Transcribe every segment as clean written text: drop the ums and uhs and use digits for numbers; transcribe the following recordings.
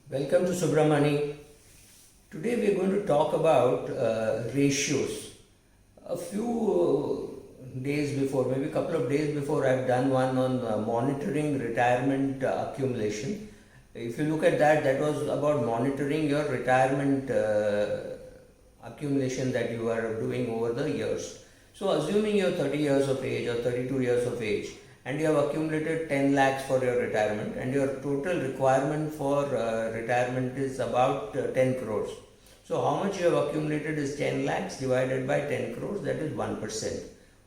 Welcome to Subramani. Today we are going to talk about ratios. A few days before, maybe a couple of days before, I've done one on monitoring retirement accumulation. If you look at that, that was about monitoring your retirement accumulation that you are doing over the years. So, assuming you're 30 years of age or 32 years of age, and you have accumulated 10 lakhs for your retirement, and your total requirement for retirement is about 10 crores. So how much you have accumulated is 10 lakhs divided by 10 crores, that is 1%.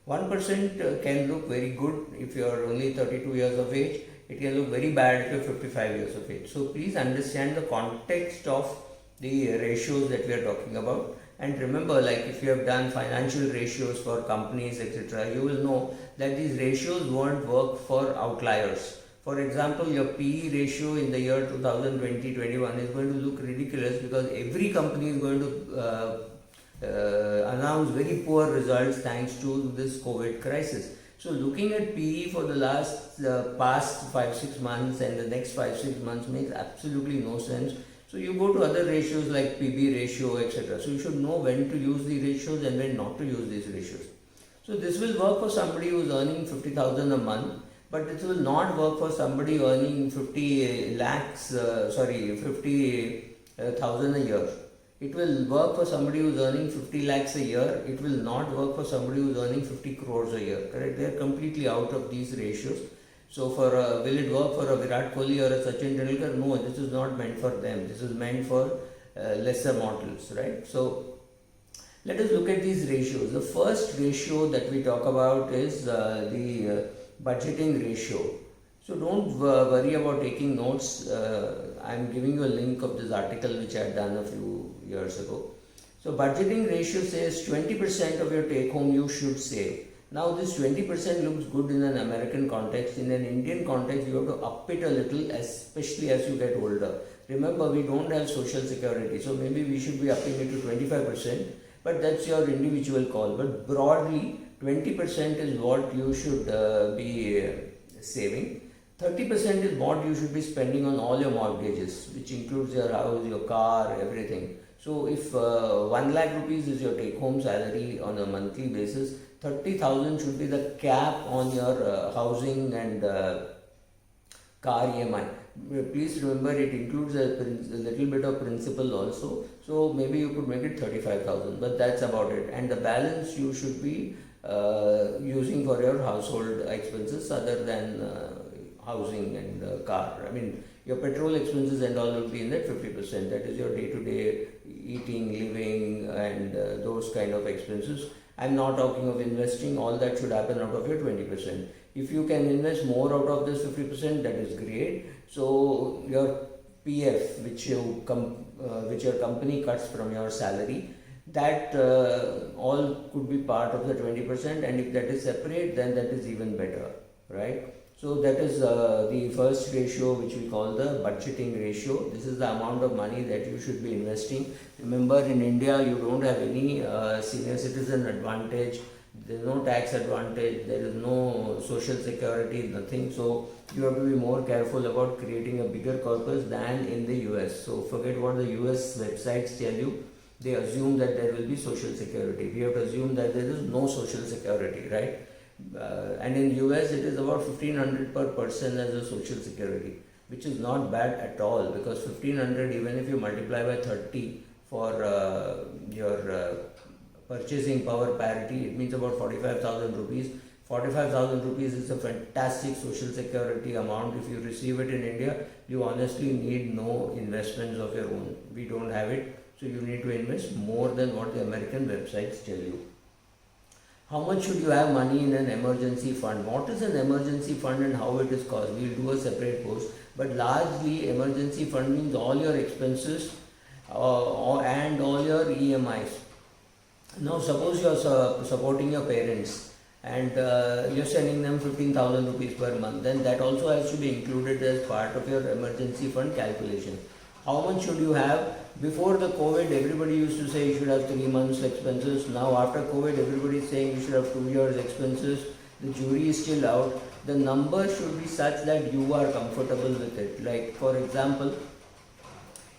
1% can look very good if you are only 32 years of age. It can look very bad if you are 55 years of age. So please understand the context of the ratios that we are talking about. And remember, like if you have done financial ratios for companies, etc., you will know that these ratios won't work for outliers. For example, your PE ratio in the year 2020-21 is going to look ridiculous because every company is going to announce very poor results thanks to this COVID crisis. So looking at PE for the past 5-6 months and the next 5-6 months makes absolutely no sense. So you go to other ratios like PB ratio, etc. So you should know when to use the ratios and when not to use these ratios. So this will work for somebody who is earning 50,000 a month, but it will not work for somebody earning 50,000 a year. It will work for somebody who is earning 50 lakhs a year. It will not work for somebody who is earning 50 crores a year. Correct? They are completely out of these ratios. So will it work for a Virat Kohli or a Sachin Tendulkar? No, this is not meant for them. This is meant for lesser mortals, right? So let us look at these ratios. The first ratio that we talk about is the budgeting ratio. So don't worry about taking notes. I'm giving you a link of this article which I had done a few years ago. So budgeting ratio says 20% of your take home you should save. Now this 20% looks good in an American context. In an Indian context, you have to up it a little, especially as you get older. Remember, we don't have social security, so maybe we should be upping it to 25%, but that's your individual call. But broadly, 20% is what you should be saving. 30% is what you should be spending on all your mortgages, which includes your house, your car, everything. So if 1 lakh rupees is your take home salary on a monthly basis, 30,000 should be the cap on your housing and car EMI. Please remember, it includes a little bit of principal also. So maybe you could make it 35,000, but that's about it. And the balance you should be using for your household expenses other than housing and car. I mean, your petrol expenses and all will be in that 50%. That is your day-to-day eating, living, and those kind of expenses. I'm not talking of investing. All that should happen out of your 20%. If you can invest more out of this 50%, that is great. So your PF, which your company cuts from your salary, that all could be part of the 20%. And if that is separate, then that is even better, right? So that is the first ratio, which we call the budgeting ratio. This is the amount of money that you should be investing. Remember, in India, you don't have any senior citizen advantage. There is no tax advantage. There is no social security, nothing. So you have to be more careful about creating a bigger corpus than in the US. So forget what the US websites tell you. They assume that there will be social security. We have to assume that there is no social security, right? And in US it is about 1500 per person as a social security, which is not bad at all, because 1500, even if you multiply by 30 for your purchasing power parity, it means about 45,000 rupees. 45,000 rupees is a fantastic social security amount. If you receive it in India, you honestly need no investments of your own. We don't have it, so you need to invest more than what the American websites tell you. How much should you have money in an emergency fund? What is an emergency fund and how it is caused? We will do a separate post. But largely, emergency fund means all your expenses and all your EMIs. Now, suppose you are supporting your parents and you are sending them 15,000 rupees per month. Then that also has to be included as part of your emergency fund calculation. How much should you have? Before the COVID, everybody used to say you should have 3 months expenses. Now after COVID, everybody is saying you should have 2 years expenses. The jury is still out. The number should be such that you are comfortable with it. Like for example,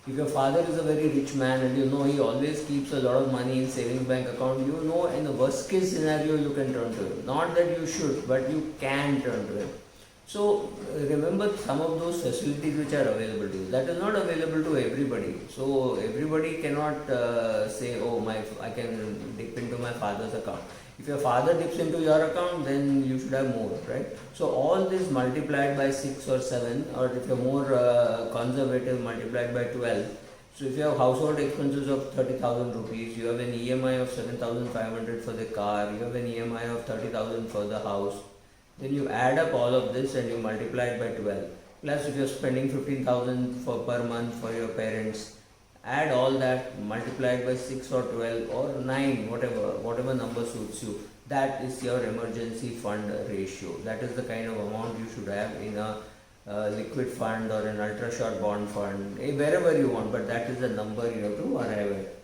If your father is a very rich man and you know he always keeps a lot of money in savings bank account, you know in the worst case scenario you can turn to him. Not that you should, but you can turn to him. So remember some of those facilities which are available to you. That is not available to everybody. So everybody cannot say, oh, I can dip into my father's account. If your father dips into your account, then you should have more, right? So all this multiplied by 6 or 7, or if you're more conservative, multiplied by 12. So if you have household expenses of 30,000 rupees, you have an EMI of 7,500 for the car, you have an EMI of 30,000 for the house, then you add up all of this and you multiply it by 12. Plus if you're spending 15,000 per month for your parents, add all that, multiply it by 6 or 12 or 9, whatever number suits you. That is your emergency fund ratio. That is the kind of amount you should have in a liquid fund or an ultra short bond fund, wherever you want, but that is the number you have to arrive at.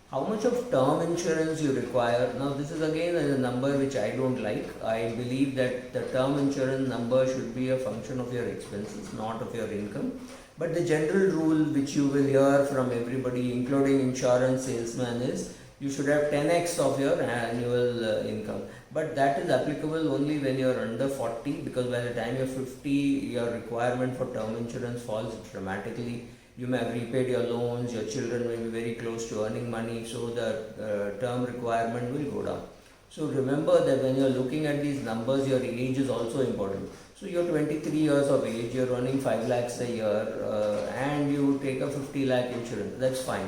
How much of term insurance you require? Now this is again a number which I don't like. I believe that the term insurance number should be a function of your expenses, not of your income. But the general rule which you will hear from everybody, including insurance salesman, is you should have 10x of your annual income. But that is applicable only when you are under 40, because by the time you are 50, your requirement for term insurance falls dramatically. You may have repaid your loans, your children may be very close to earning money, so the term requirement will go down. So remember that when you are looking at these numbers, your age is also important. So you are 23 years of age, you are earning 5 lakhs a year and you take a 50 lakh insurance, that's fine.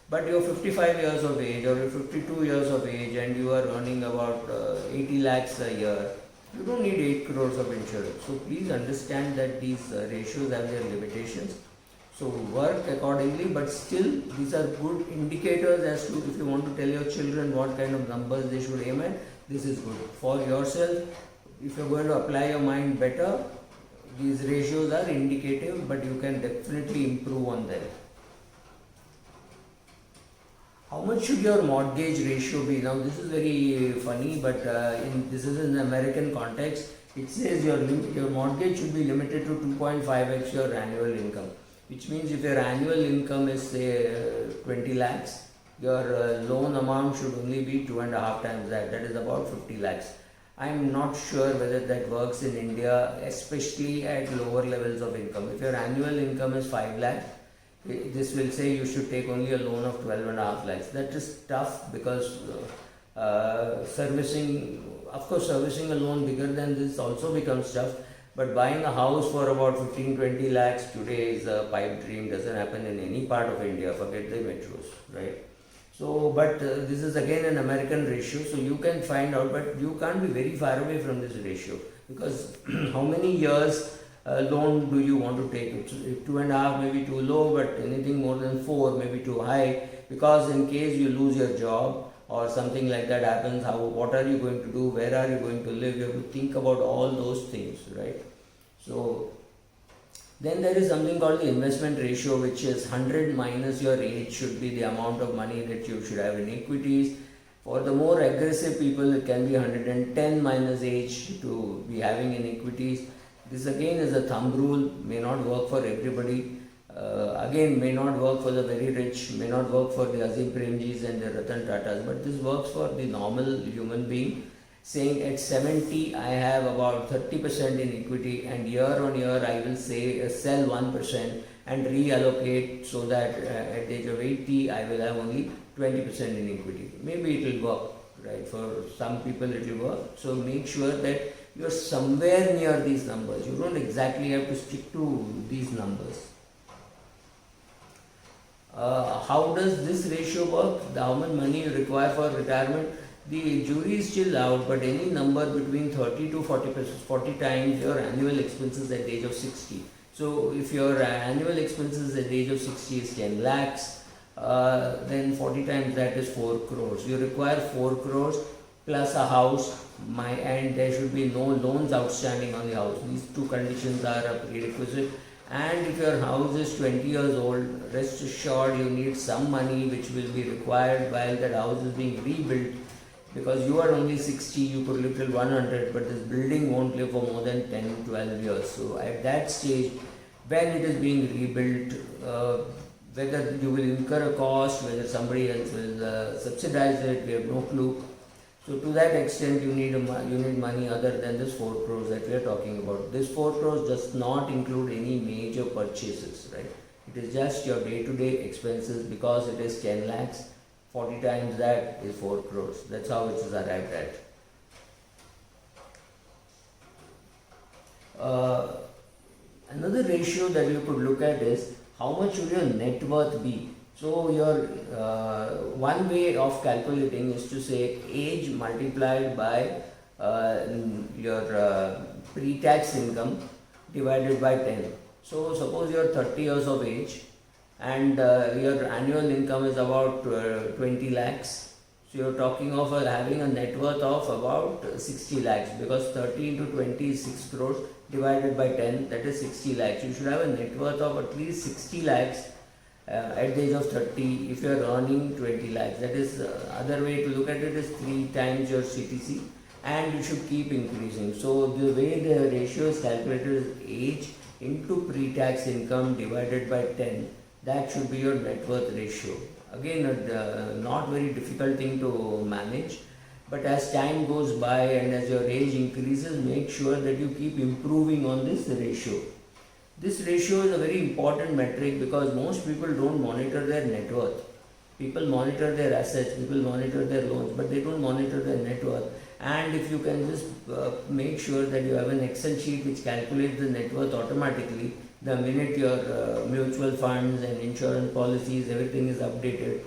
But you are 55 years of age or you are 52 years of age and you are earning about 80 lakhs a year, you don't need 8 crores of insurance. So please understand that these ratios have their limitations. So work accordingly, but still these are good indicators as to if you want to tell your children what kind of numbers they should aim at, this is good. For yourself, if you are going to apply your mind better, these ratios are indicative, but you can definitely improve on them. How much should your mortgage ratio be? Now this is very funny, but this is in the American context. It says your mortgage should be limited to 2.5x your annual income. Which means if your annual income is say 20 lakhs, your loan amount should only be 2.5 times that. That is about 50 lakhs. I am not sure whether that works in India, especially at lower levels of income. If your annual income is 5 lakhs, this will say you should take only a loan of 12.5 lakhs. That is tough because servicing a loan bigger than this also becomes tough. But buying a house for about 15-20 lakhs today is a pipe dream, doesn't happen in any part of India, forget the metros, right? So, but this is again an American ratio, so you can find out, but you can't be very far away from this ratio, because how many years loan do you want to take? 2.5 may be too low, but anything more than 4 may be too high, because in case you lose your job, or something like that happens, what are you going to do, where are you going to live, you have to think about all those things, right? So then there is something called the investment ratio, which is 100 minus your age should be the amount of money that you should have in equities. For the more aggressive people, it can be 110 minus age to be having in equities. This again is a thumb rule, may not work for everybody. Again, may not work for the very rich, may not work for the Azim Premjis and the Ratan Tatas, but this works for the normal human being, saying at 70 I have about 30% in equity, and year on year I will say sell 1% and reallocate, so that at the age of 80 I will have only 20% in equity. Maybe it will work, right? For some people it will work. So make sure that you are somewhere near these numbers. You don't exactly have to stick to these numbers. How does this ratio work? How much money you require for retirement? The jury is still out, but any number between 30 to 40 times your annual expenses at the age of 60. So if your annual expenses at the age of 60 is 10 lakhs, then 40 times that is 4 crores. You require 4 crores plus a house, and there should be no loans outstanding on the house. These two conditions are a prerequisite. And if your house is 20 years old, rest assured you need some money which will be required while that house is being rebuilt, because you are only 60, you could live till 100, but this building won't live for more than 10-12 years. So at that stage, when it is being rebuilt, Whether you will incur a cost, whether somebody else will subsidize it, we have no clue. So to that extent, you need money other than this 4 crores that we are talking about. This 4 crores does not include any major purchases, right? It is just your day-to-day expenses. Because it is 10 lakhs, 40 times that is 4 crores. That's how it is arrived at. Another ratio that you could look at is how much should your net worth be. So your one way of calculating is to say age multiplied by your pre-tax income divided by 10. So suppose you are 30 years of age and your annual income is about 20 lakhs. So you are talking of having a net worth of about 60 lakhs, because 30 into 20 is 6 crores divided by 10, that is 60 lakhs. You should have a net worth of at least 60 lakhs at the age of 30 if you are earning 20 lakhs. That is, other way to look at it is 3 times your CTC, and you should keep increasing. So the way the ratio is calculated is age into pre-tax income divided by 10. That should be your net worth ratio. Again, not very difficult thing to manage, but as time goes by and as your age increases, make sure that you keep improving on this ratio. This ratio is a very important metric because most people don't monitor their net worth. People monitor their assets, people monitor their loans, but they don't monitor their net worth. And if you can just make sure that you have an Excel sheet which calculates the net worth automatically, the minute your mutual funds and insurance policies, everything is updated,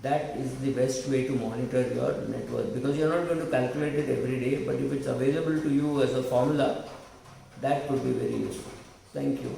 that is the best way to monitor your net worth, because you are not going to calculate it every day, but if it's available to you as a formula, that could be very useful. Thank you.